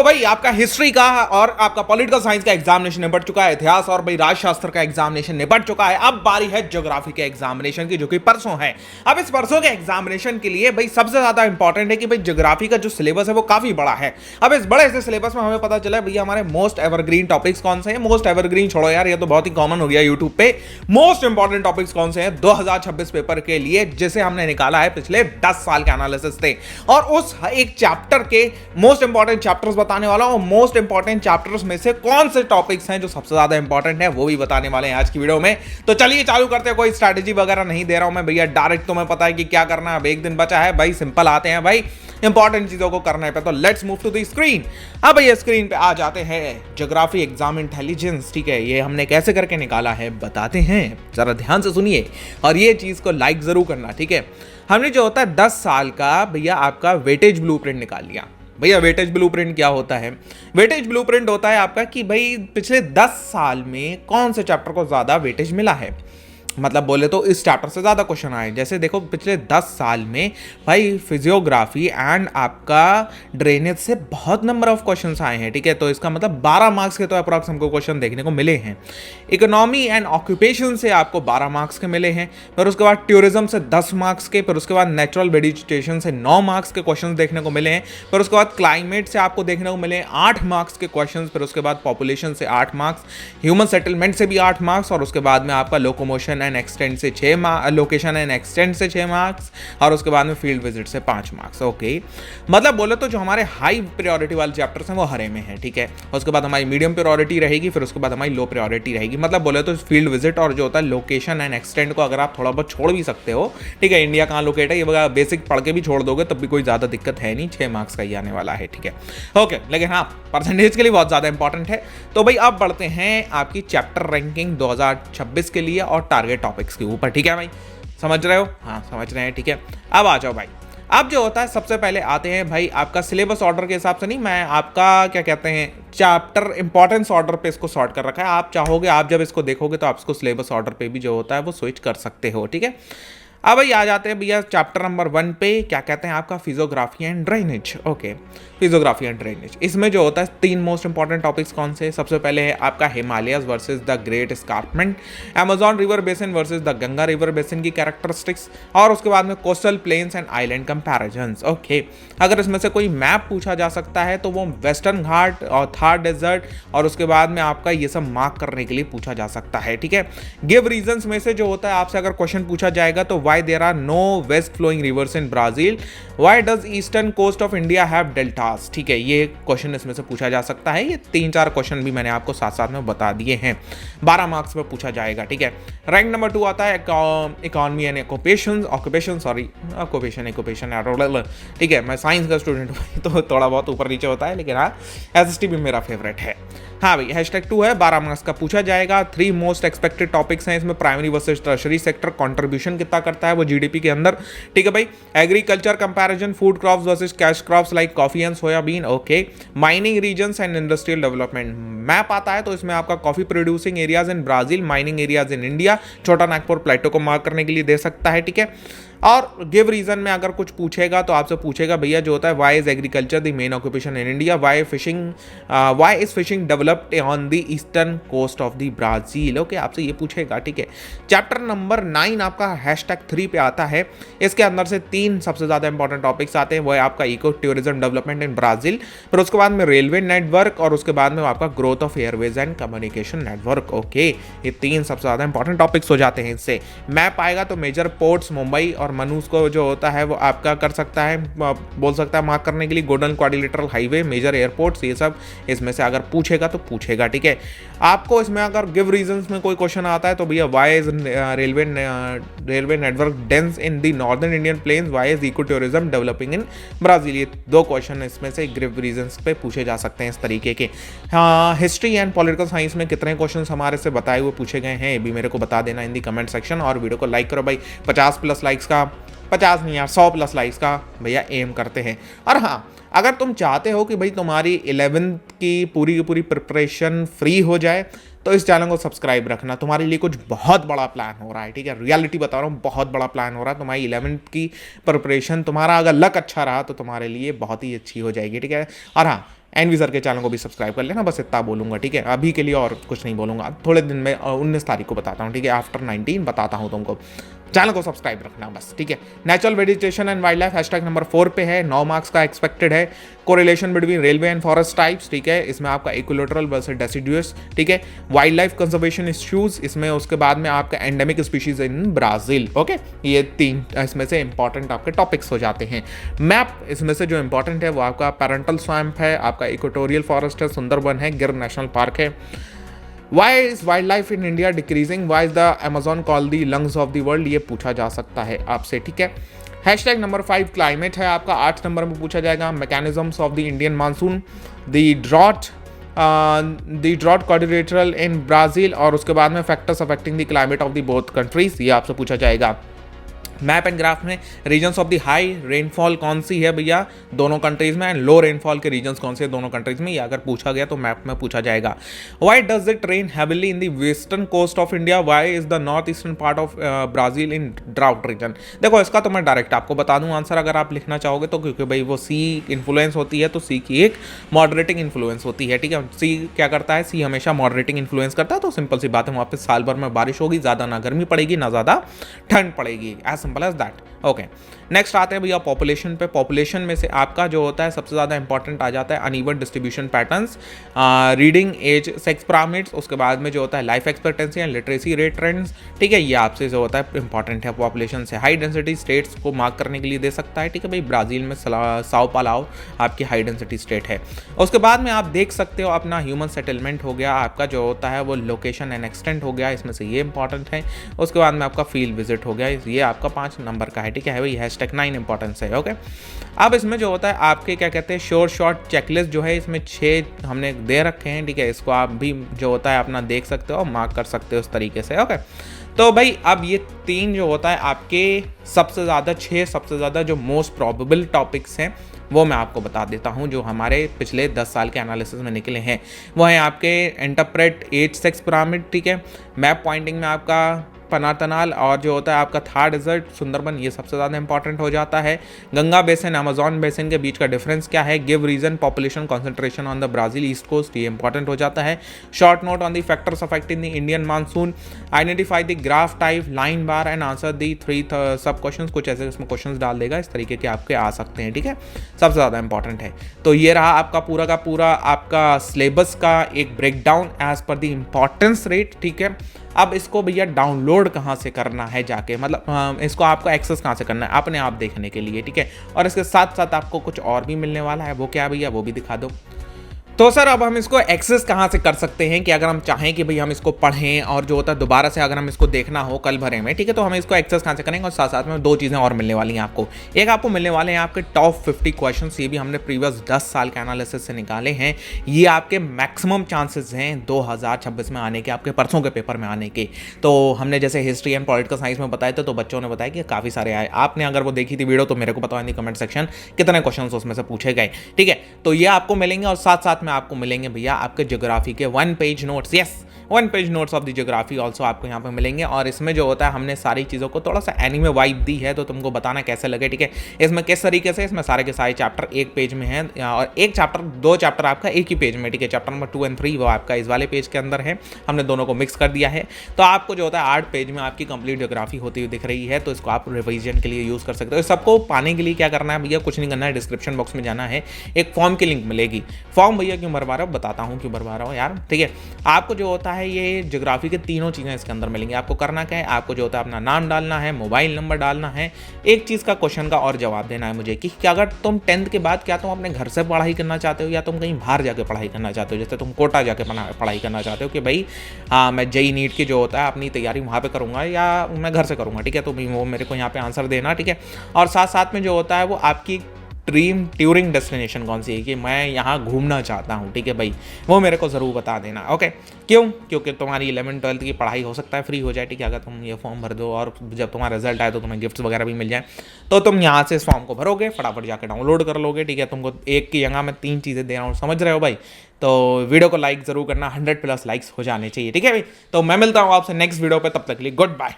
भाई आपका हिस्ट्री का और आपका पॉलिटिकल साइंस का एग्जामिनेशन निपट चुका है, इतिहास और भाई राजशास्त्र का एग्जामिनेशन निपट चुका है। अब बारी है ज्योग्राफी के एग्जामिनेशन की, जो कि परसों है। अब इस परसों के एग्जामिनेशन के लिए भाई सबसे ज्यादा इंपॉर्टेंट है कि भाई ज्योग्राफी का जो सिलेबस है वो काफी बड़ा है। अब इस बड़े से सिलेबस में हमें पता चला भैया हमारे मोस्ट एवरग्रीन टॉपिक्स कौन से हैं। मोस्ट एवरग्रीन छोड़ो यार, ये तो बहुत ही कॉमन हो गया यूट्यूब पे। मोस्ट इंपॉर्टेंट टॉपिक्स कौन से हैं 2026 पेपर के लिए, जिसे हमने निकाला है पिछले 10 साल के एनालिसिस से, और उस एक चैप्टर के मोस्ट इंपॉर्टेंट चैप्टर्स बताने वाला हूं। मोस्ट इंपॉर्टेंट चैप्टर्स में से कौन से टॉपिक्स हैं जो सबसे ज्यादा इंपॉर्टेंट है वो भी बताने वाले हैं आज की वीडियो में। तो चलिए चालू करते हैं। कोई स्ट्रैटेजी वगैरह नहीं दे रहा हूं मैं भैया, डायरेक्ट तुम्हें पता है कि क्या करना है। अब एक दिन बचा है भाई, सिंपल आते हैं भाई इंपॉर्टेंट चीजों को करने पे। तो let's move to the screen. अब ये स्क्रीन पे आ जाते हैं ज्योग्राफी एग्जाम इंटेलिजेंस। ठीक है, ये हमने कैसे करके निकाला है बताते हैं, जरा ध्यान से सुनिए और ये चीज को लाइक जरूर करना। ठीक है, हमने जो होता है 10 साल का भैया आपका वेटेज ब्लूप्रिंट निकाल लिया। भैया वेटेज ब्लूप्रिंट क्या होता है? वेटेज ब्लूप्रिंट होता है आपका कि भाई पिछले 10 साल में कौन से चैप्टर को ज्यादा वेटेज मिला है। मतलब बोले तो इस चैप्टर से ज़्यादा क्वेश्चन आए। जैसे देखो पिछले 10 साल में भाई फिजियोग्राफी एंड आपका ड्रेनेज से बहुत नंबर ऑफ क्वेश्चंस आए हैं। ठीक है, तो इसका मतलब 12 मार्क्स के तो अप्रॉक्स हमको क्वेश्चन देखने को मिले हैं। इकोनॉमी एंड ऑक्यूपेशन से आपको 12 मार्क्स के मिले हैं। फिर उसके बाद टूरिज्म से 10 मार्क्स के, फिर उसके बाद नेचुरल वेजिटेशन से 9 मार्क्स के क्वेश्चन देखने को मिले हैं। फिर उसके बाद क्लाइमेट से आपको देखने को मिले 8 मार्क्स के क्वेश्चन। फिर उसके बाद पॉपुलेशन से 8 मार्क्स, ह्यूमन सेटलमेंट से भी 8 मार्क्स, और उसके बाद में आपका लोकोमोशन एंड एक्सटेंड से 6 मार्क्स, लोकेशन एंड एक्सटेंड से 6 मार्क्स, और उसके बाद में फील्ड विजिट से 5 मार्क्स। ओके, मतलब बोले तो जो हमारे हाई प्रायोरिटी वाले चैप्टर्स हैं वो हरे में है। ठीक है, उसके बाद हमारी मीडियम प्रायोरिटी रहेगी, फिर उसके बाद हमारी लो प्रायोरिटी रहेगी। मतलब बोले तो फील्ड विजिट और जो होता है लोकेशन एंड एक्सटेंड को अगर आप थोड़ा बहुत छोड़ भी सकते हो, ठीक है, इंडिया कहाँ लोकेट है ये बेसिक पढ़ के भी छोड़ दोगे तब भी कोई ज्यादा दिक्कत है नहीं, 6 मार्क्स का ही आने वाला है। ठीक है, ओके, लेकिन हाँ परसेंटेज के लिए बहुत ज्यादा इंपॉर्टेंट है। तो भाई अब बढ़ते हैं आपकी चैप्टर रैंकिंग 2026 के लिए और टारगेट टॉपिक्स के ऊपर। ठीक है भाई, समझ रहे हो? हाँ समझ रहे हैं। ठीक है, अब आ जाओ भाई। अब जो होता है सबसे पहले आते हैं भाई आपका सिलेबस ऑर्डर के हिसाब से नहीं, मैं आपका क्या कहते हैं चैप्टर इंपॉर्टेंस ऑर्डर पे इसको सॉर्ट कर रखा है। आप चाहोगे, आप जब इसको देखोगे तो आप इसको सिलेबस ऑर्डर पे भी जो होता है वो स्विच कर सकते हो। ठीक है, अब भाई आ जाते हैं भैया चैप्टर नंबर 1 पे, क्या कहते हैं आपका physiography and drainage. Okay, physiography and drainage, इसमें जो होता है 3 मोस्ट इंपॉर्टेंट टॉपिक्स कौन से? सबसे पहले है आपका Himalayas versus the great escarpment, Amazon river basin versus the Ganga river basin की कैरेक्टरिस्टिक्स, और उसके बाद में coastal plains and island comparisons. Okay, अगर इसमें से कोई मैप पूछा जा सकता है तो वो वेस्टर्न घाट और थार डेजर्ट और उसके बाद में आपका ये सब मार्क करने के लिए पूछा जा सकता है। ठीक है, गिव रीजंस में से जो होता है आपसे अगर क्वेश्चन पूछा जाएगा तो why there are no west flowing rivers in Brazil, why does eastern coast of India have deltas। ठीक है, ये क्वेश्चन इसमें से पूछा जा सकता है। ये 3-4 क्वेश्चन भी मैंने आपको साथ साथ में बता दिए हैं, 12 मार्क्स में पूछा जाएगा। ठीक है, रैंक नंबर 2 आता है इकोनॉमी एंड ऑक्यूपेशन ठीक है, मैं साइंस का स्टूडेंट हूँ तो थोड़ा बहुत ऊपर नीचे होता है, लेकिन हाँ एसएसटी भी मेरा फेवरेट है। हाँ भाई, #2 है, 12 मार्क्स का पूछा जाएगा। 3 मोस्ट एक्सपेक्टेड टॉपिक्स हैं इसमें, primary versus tertiary sector contribution कितना करता है वो जीडीपी के अंदर। ठीक है भाई, agriculture comparison, food crops versus cash crops like coffee and soybean. Okay, mining regions and industrial development, map आता है तो इसमें आपका coffee producing areas in Brazil, mining areas in India, Chota Nagpur प्लेटो को मार्क करने के लिए दे सकता है। ठीक है, और गिव रीजन में अगर कुछ पूछेगा तो आपसे पूछेगा भैया जो होता है why is agriculture the main occupation in India, why is fishing developed on the eastern coast of the Brazil. Okay, आपसे ये पूछेगा। ठीक है, चैप्टर नंबर 9 आपका #3 पे आता है। इसके अंदर से 3 सबसे ज्यादा इंपॉर्टेंट टॉपिक्स आते हैं, वो है आपका ecotourism development in Brazil, फिर उसके बाद में रेलवे नेटवर्क, और उसके बाद में आपका growth of Airways and communication network. Okay, ये 3 सबसे ज्यादा इंपॉर्टेंट टॉपिक्स हो जाते हैं इससे। मैप आएगा तो मेजर पोर्ट्स मुंबई और मनुष्य को जो होता है वो आपका कर सकता है, बोल सकता है मार्क करने के लिए golden quadrilateral highway, major airports, ये सब इसमें से अगर पूछेगा तो पूछेगा। ठीक है, आपको इसमें अगर गिव रीजंस में कोई क्वेश्चन आता है तो भैया why is railway network dense in the northern Indian plains, why is ecotourism developing in Brazil, ये 2 क्वेश्चन इसमें से गिव रीजंस पे पूछे जा सकते हैं इस तरीके के। हाँ, हिस्ट्री एंड पॉलिटिकल साइंस में कितने क्वेश्चन हमारे से बताए हुए पूछे गए हैं ये भी मेरे को बता देना इन दी कमेंट सेक्शन, और वीडियो को लाइक करो भाई। 50+ लाइक्स का, 50 नहीं यार 100+ लाइक्स का भैया एम करते हैं। और हाँ, अगर तुम चाहते हो कि भाई तुम्हारी 11th की पूरी प्रिपरेशन फ्री हो जाए तो इस चैनल को सब्सक्राइब रखना। तुम्हारे लिए कुछ बहुत बड़ा प्लान हो रहा है, ठीक है, रियलिटी बता रहा हूँ, बहुत बड़ा प्लान हो रहा है। तुम्हारी 11th की प्रिपरेशन, तुम्हारा अगर लक अच्छा रहा तो तुम्हारे लिए बहुत ही अच्छी हो जाएगी, ठीक है। और हाँ, एनवी सर के चैनल को भी सब्सक्राइब कर लेना, बस इतना बोलूंगा, ठीक है। अभी के लिए और कुछ नहीं बोलूंगा, थोड़े दिन में 19 तारीख को बताता हूँ, ठीक है, आफ्टर 19 बताता हूँ तुमको। चैनल को सब्सक्राइब रखना बस, ठीक है। Natural vegetation and wild life hashtag number 4 पे है, 9 मार्क्स का एक्सपेक्टेड है। Correlation between railway and forest types, ठीक है, इसमें आपका इक्विलेटरल वर्सेस डेसिडुअस, ठीक है। वाइल्ड लाइफ कंजर्वेशन इश्यूज, इसमें उसके बाद में आपका endemic species in Brazil, okay. ये 3 इसमें से इंपॉर्टेंट आपके टॉपिक्स हो जाते हैं। मैप इसमें से जो इंपॉर्टेंट है वो आपका पैरेंटल स्वैम्प है, आपका इक्वेटोरियल फॉरेस्ट है, सुंदरबन है, गिर नेशनल पार्क है। Why is wildlife in India decreasing? Why is the Amazon called the lungs of the world? ये पूछा जा सकता है आपसे, ठीक है। हैशटैग नंबर 5 क्लाइमेट है आपका, 8 नंबर में पूछा जाएगा। Mechanisms of the Indian monsoon, the drought quadrilateral in Brazil, और उसके बाद में factors affecting the climate of the both countries, ये आपसे पूछा जाएगा। मैप एंड ग्राफ में regions of the high rainfall कौन सी है भैया दोनों कंट्रीज में, एंड लो रेनफॉल के रीजन्स कौन से हैं दोनों कंट्रीज में, ये अगर पूछा गया तो मैप में पूछा जाएगा। Why does it rain heavily in the western coast of India, why is the north eastern part of Brazil in drought region. देखो इसका तो मैं डायरेक्ट आपको बता दूं आंसर अगर आप लिखना चाहोगे तो, क्योंकि भाई वो सी इन्फ्लुएंस होती है, तो सी की एक मॉडरेटिंग इन्फ्लुएंस होती है, ठीक है। सी क्या करता है, सी हमेशा मॉडरेटिंग इन्फ्लुएंस करता है, तो सिंपल सी बात है वहाँ पे साल भर में बारिश होगी, ज़्यादा ना गर्मी पड़ेगी ना ज़्यादा ठंड पड़ेगी, as simple as that, okay. Next आते हैं भैया पॉपुलेशन पे। पॉपुलेशन में से आपका जो होता है सबसे ज़्यादा इंपॉर्टेंट आ जाता है uneven distribution patterns, reading age sex pyramids, उसके बाद में जो होता है life expectancy and literacy rate trends, ठीक है, ये आपसे जो होता है इंपॉर्टेंट है पॉपुलेशन से। हाई डेंसिटी स्टेट्स को मार्क करने के लिए दे सकता है, ठीक है भाई, ब्राज़ील में साओ पालाओ आपकी हाई डेंसिटी स्टेट है। उसके बाद में आप देख सकते हो अपना ह्यूमन सेटलमेंट हो गया, आपका जो होता है वो लोकेशन एंड एक्सटेंट हो गया, इसमें से ये इंपॉर्टेंट है। उसके बाद में आपका फील्ड विजिट हो गया, ये आपका 5 नंबर का है, ठीक है भाई, हैशटैग 9 इंपॉर्टेंस है, ओके। अब इसमें जो होता है आपके क्या कहते हैं शॉर्ट चेकलिस्ट जो है, इसमें 6 हमने दे रखे हैं, ठीक है, इसको आप भी जो होता है अपना देख सकते हो, मार्क कर सकते हो उस तरीके से, ओके। तो भाई अब ये 3 जो होता है आपके सबसे ज़्यादा 6 सबसे ज़्यादा जो मोस्ट प्रॉबेबल टॉपिक्स हैं वो मैं आपको बता देता हूँ, जो हमारे पिछले 10 साल के एनालिसिस में निकले हैं। वो है आपके इंटरप्रेट एज सेक्स पिरामिड, ठीक है, मैप पॉइंटिंग में आपका पनातनाल, और जो होता है आपका थार डेजर्ट सुंदरबन, ये सबसे ज़्यादा इंपॉर्टेंट हो जाता है। गंगा बेसिन अमेजॉन बेसिन के बीच का डिफरेंस क्या है, give reason population concentration on the Brazil east coast, ये इंपॉर्टेंट हो जाता है। Short note on the factors affecting the Indian monsoon, identify the graph type line bar and answer the 3 sub question, कुछ ऐसे इसमें question डाल देगा, इस तरीके के आपके आ सकते हैं, ठीक है, सबसे ज़्यादा इंपॉर्टेंट है। तो ये रहा आपका पूरा का पूरा आपका सिलेबस का एक breakdown as per the importance rate, ठीक है। अब इसको भैया डाउनलोड कहाँ से करना है जाके, मतलब इसको आपको एक्सेस कहाँ से करना है अपने आप देखने के लिए, ठीक है। और इसके साथ साथ आपको कुछ और भी मिलने वाला है, वो क्या भैया वो भी दिखा दो। तो सर अब हम इसको एक्सेस कहाँ से कर सकते हैं कि अगर हम चाहें कि भाई हम इसको पढ़ें और जो होता है दोबारा से अगर हम इसको देखना हो कल भरे में, ठीक है, तो हम इसको एक्सेस कहाँ से करेंगे। और साथ साथ में 2 चीज़ें और मिलने वाली हैं आपको। एक आपको मिलने वाले हैं आपके टॉप 50 क्वेश्चंस, ये भी हमने प्रीवियस 10 साल के एनालिसिस से निकाले हैं। ये आपके मैक्सिमम चांसेस हैं 2026 में आने के, आपके परसों के पेपर में आने के। तो हमने जैसे हिस्ट्री एंड पॉलिटिकल साइंस में बताए थे, तो बच्चों ने बताया कि काफ़ी सारे आए। आपने अगर वो देखी थी वीडियो तो मेरे को बताओ इन कमेंट सेक्शन कितने क्वेश्चन उसमें से पूछे गए, ठीक है। तो ये आपको मिलेंगे और साथ साथ में आपको मिलेंगे भैया आपके ज्योग्राफी के 1 page notes, yes 1 page notes of the geography also आपको यहाँ पे मिलेंगे। और इसमें जो होता है हमने सारी चीज़ों को थोड़ा सा एनीमे वाइब दी है, तो तुमको बताना कैसे लगे, ठीक है। इसमें किस तरीके से इसमें सारे के सारे चैप्टर 1 पेज में हैं, और 2 चैप्टर आपका एक ही पेज में, ठीक है। चैप्टर नंबर 2 और 3 वो आपका इस वाले पेज के अंदर है, हमने दोनों को मिक्स कर दिया है। तो आपको जो होता है 8 पेज में आपकी कंप्लीट ज्योग्राफी होती हुई दिख रही है, तो इसको आप रिविजन के लिए यूज़ कर सकते हो। सबको पाने के लिए क्या करना है भैया, कुछ नहीं करना है, डिस्क्रिप्शन बॉक्स में जाना है, एक फॉर्म की लिंक मिलेगी। फॉर्म भैया क्यों भरवा रहा हूँ, बताता हूँ क्यों भरवा रहा हूँ यार, ठीक है। आपको जो होता है ये ज्योग्राफी के तीनों चीज़ें इसके अंदर मिलेंगी। आपको करना क्या है, आपको जो होता है अपना नाम डालना है, मोबाइल नंबर डालना है, एक चीज़ का क्वेश्चन का और जवाब देना है मुझे कि क्या अगर तुम 10th के बाद क्या तुम अपने घर से पढ़ाई करना चाहते हो या तुम कहीं बाहर जाके पढ़ाई करना चाहते हो। जैसे तुम कोटा जाके पढ़ाई करना चाहते हो कि भाई हाँ मैं जेई नीट की जो होता है अपनी तैयारी वहाँ पर करूँगा या मैं घर से करूँगा, ठीक है। तो वो मेरे को यहाँ पर आंसर देना, ठीक है। और साथ साथ में जो होता है वो आपकी ड्रीम टूरिंग डेस्टिनेशन कौन सी है कि मैं यहाँ घूमना चाहता हूँ, ठीक है भाई, वो मेरे को ज़रूर बता देना। ओके, क्यों? क्योंकि तुम्हारी 11th-12th की पढ़ाई हो सकता है फ्री हो जाए, ठीक है, अगर तुम ये फॉर्म भर दो और जब तुम्हारा रिजल्ट आए तो तुम्हें गिफ्ट्स वगैरह भी मिल जाए, तो तुम यहाँ से इस फॉर्म को भरोगे, फटाफट जाकर डाउनलोड कर लोगे, ठीक है। तुमको एक की जगह मैं 3 चीज़ें दे रहा हूँ, समझ रहे हो भाई? तो वीडियो को लाइक ज़रूर करना, 100+ लाइक्स हो जाने चाहिए, ठीक है भाई। तो मैं मिलता हूँ आपसे नेक्स्ट वीडियो पर, तब तक के लिए गुड बाय।